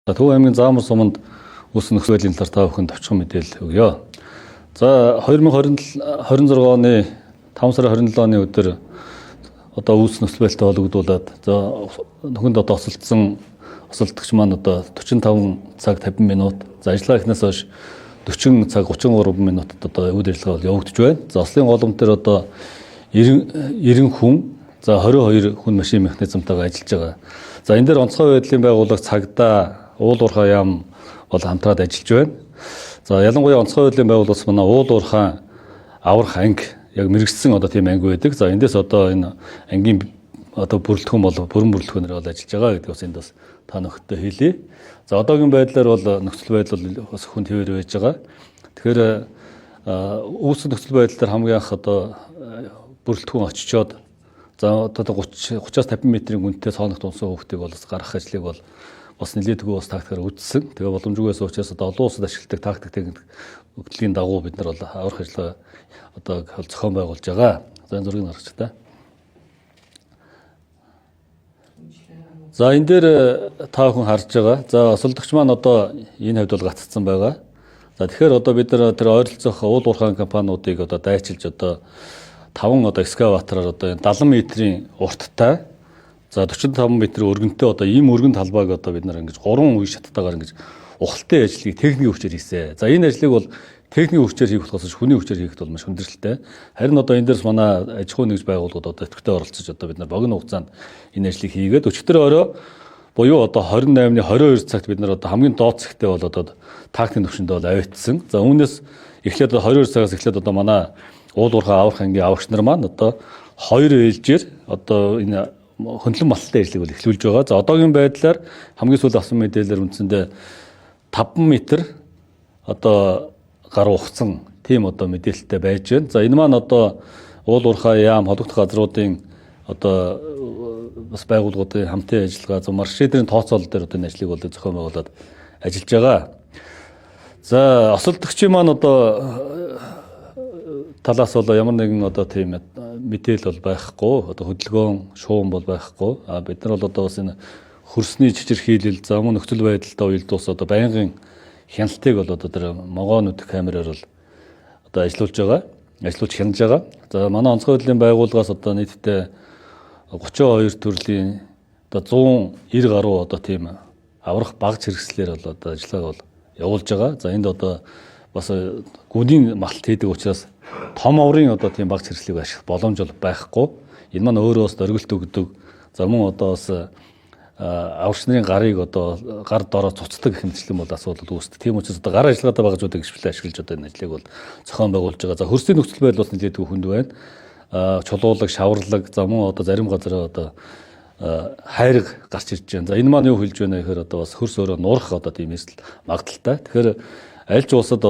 Төв аймгийн Заамар суманд үүссэн нөхцөл байдлын талаар та бүхэнд товчхон мэдээлэл өгье. За 2026 оны 5 сарын 27 оны өдөр үүссэн нөхцөл байдалтай холбогдуулаад нөхөнд осолдогч маань 45 цаг 50 минут. За ажлаа эхнээс хойш 40 цаг 33 минутад үйл ажиллагаа явагдаж байна. За ослын голомт дээр 90 хүн, за 22 хүн машин механизмтайгаа ажиллаж байгаа. За энэ дээр онцгой байдлын байгууллага цагдаа уул уурхай яам бол хамтраад ажиллаж байна. За ялангуяа онцгой байдлын байгууллагаас манай уул уурхай аврах анги яг мэрэгчсэн тийм анги байдаг. За эндээс энэ ангийн бүрэлдэхүүн бол бүрэн бүрэлдэхүүнээр бол ажиллаж байгаа гэдэг бас энд бас та нөхдөд хэлье. За одоогийн байдлаар бол нөхцөл байдал бас хүн твэр байж байгаа. Тэгэхээр үүсгэн нөхцөл байдал дээр хамгийн анх бүрэлдэхүүн очичоод за 30-50 метрийн гүнтэй цооногт унсан хүүхдийг бол гаргах ажлыг бол бас нэлээдгүй бас тактикаар үзсэн. Тэгээ боломжгүй байсан учраас олон улсад ашигладаг тактик техник өгдлөгийн дагуу бид нар бол аврах ажиллагаа зохион байгуулж байгаа. За энэ зургийг харж та. За энэ дээр та бүхэн харж байгаа. За осолдогч маань энэ хавьд бол гаццсан байгаа. За тэгэхээр бид нар тэр ойролцоох уул уурхай компаниудыг дайчилж 5 экскаватороор 70 метрийн урттай, за 45 метрийн өргөнтэй ийм өргөн талбайг бид нар ингэж 3 үе шаттайгаар ингэж ухалтай ажлыг техникийн хүчээр хийсэн. За энэ ажлыг бол техникийн хүчээр хийх болохоос хүний хүчээр хийхэд бол маш хүндрэлтэй. Харин энэ дээрс манай аж ахуй нэгж байгууллагууд өтгөтэй оролцож бид нар богино хугацаанд энэ ажлыг хийгээд өчигдөр орой буюу 28-ны 22 цагт бид нар хамгийн доод цэгтээ бол тактикийн төвшөндөө бол авайтсан. За үүнээс эхлээд 22 цагаас эхлээд манай уул уурхай аврах ангийн аврагч нар маань 2 ээлжээр энэ хөндлөн малттай ажлыг бол эхлүүлж байгаа. За одоогийн байдлаар хамгийн сүүл авсан мэдээлэлээр үндсэндээ 5 метр гаруй ухсан тийм мэдээлэлтэй байж байна. За энэ маань уул уурхай яам холбогдох газруудын бас байгууллагуудын хамтын ажиллагаа, маршрутын тооцоолол дээр энэ ажлыг бол зохион байгуулад ажиллаж байгаа. За осолдогчийн маань талаас бол ямар нэгэн тийм мэдээлэл бол байхгүй, хөдөлгөөн, шуум бол байхгүй. Бид нар бол бас энэ хөрсний чичирхийлэл, за мөн нөхцөл байдалтай уялдуус байнгын хяналтыг бол тэр могоон нүдэх камераар бол ажиллуулж хянаж байгаа. За манай онцгой байдлын байгууллагаас нийтдээ 32 төрлийн 190 гаруй тийм аврах багц хэрэгслэр бол ажиллагаа бол явуулж байгаа. За энд бас гүнийн малт хийдэг учраас том аврын тийм багц хэрэгслийг ашиглах боломж бол байхгүй. Энэ маань өөрөө бас дөргөлт өгдөг. За мөн бас аврагч нарын гарыг гар дороо цуцдаг гэх мэтчлэн бол асуудал үүсдэг. Тийм учраас гар ажиллагаатай багажуудыг гიშгэлээ ашиглаж энэ ажлыг бол зохион байгуулж байгаа. За хөрсний нөхцөл байдал бас нэлээдгүй хүнд байна. Чулуулаг, шаварлаг, за мөн зарим газар хайраг гарч ирж байна. За энэ маань юу хэлж байна гэхээр бас хөрс өөрөө нуурах тийм эсэл магадaltaй. Тэгэхээр аль ч улсад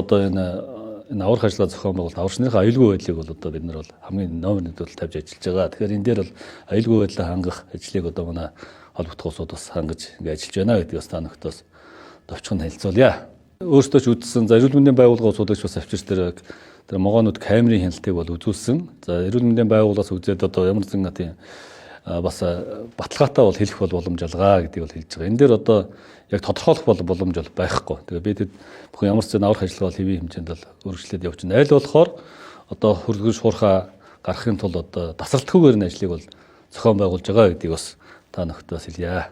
энэ аврах ажиллагаа зохион байгуулалт аврагч нарын аюулгүй байдлыг бол бид нар бол хамгийн номер 1-д бол тавьж ажиллаж байгаа. Тэгэхээр энэ дээр бол аюулгүй байдлаа хангах ажлыг манай холбогдох улсууд бас хангаж ажиллаж байна гэдгийг бас та нөхдөс товчхон танилцуулъя. Өөрсдөө ч үзсэн, за эрүүл мэндийн байгууллага улсуудч бас авчирч тэр могоонууд камерын хяналтыг бол үзүүлсэн. За эрүүл мэндийн байгууллагаас үзээд ямар нэгэн тийм бас баталгаатай бол хэлэх боломж алгаа гэдгийг бол хэлж байгаа. Энэ дээр яг тодорхойлох боломж бол байхгүй. Тэгээ бид бүхэн ямар ч зэн аврах ажиллагаа бол хэвийн хэмжээнд бол үргэлжлээд явж байна. Аль болохоор хөргөж шуурхаа гарахын тулд тасралтгүйгээр энэ ажлыг бол зохион байгуулж байгаа гэдгийг бас та нөхдөс хэлье.